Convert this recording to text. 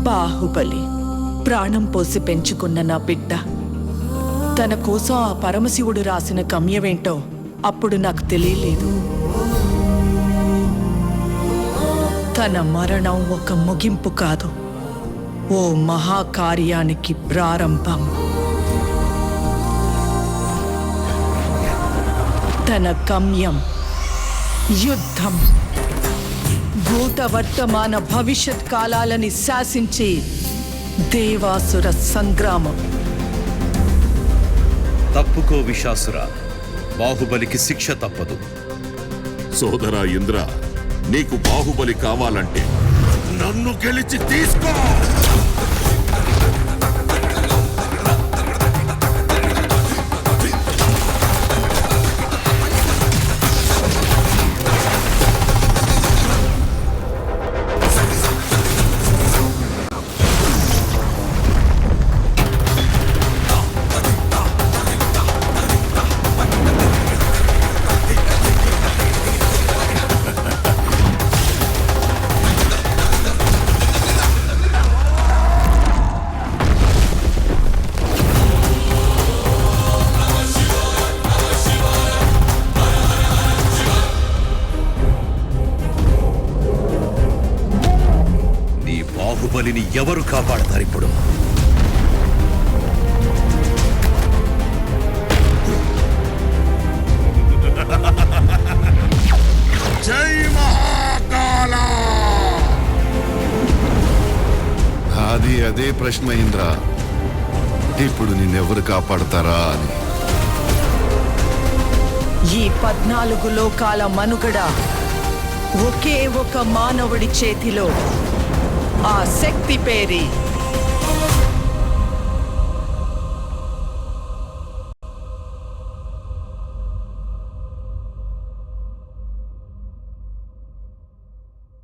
బాహుబలి ప్రాణం పోసి పెంచుకున్న నా బిడ్డ తన కోసం ఆ పరమశివుడు రాసిన గమ్యమేంటో అప్పుడు నాకు తెలియలేదు. తన మరణం ఒక ముగింపు కాదు, ఓ మహాకార్యానికి ప్రారంభం. తన గమ్యం యుద్ధం, భూత వర్తమాన భవిష్యత్ కాలాలని శాసించి దేవాసుర సంగ్రామం. తప్పుకో విశాసుర, బాహుబలికి శిక్ష తప్పదు. సోదరా ఇంద్ర, నీకు బాహుబలి కావాలంటే నన్ను గెలిచి తీసుకో. బాహుబలిని ఎవరు కాపాడతారు ఇప్పుడు? జై మహాకాల! అదే ప్రశ్న ఇంద్ర, ఇప్పుడు నిన్నెవరు కాపాడతారా అని. ఈ 14 లోకాల మనుగడ ఒకే ఒక మానవుడి చేతిలో. ఆ శక్తి పేరే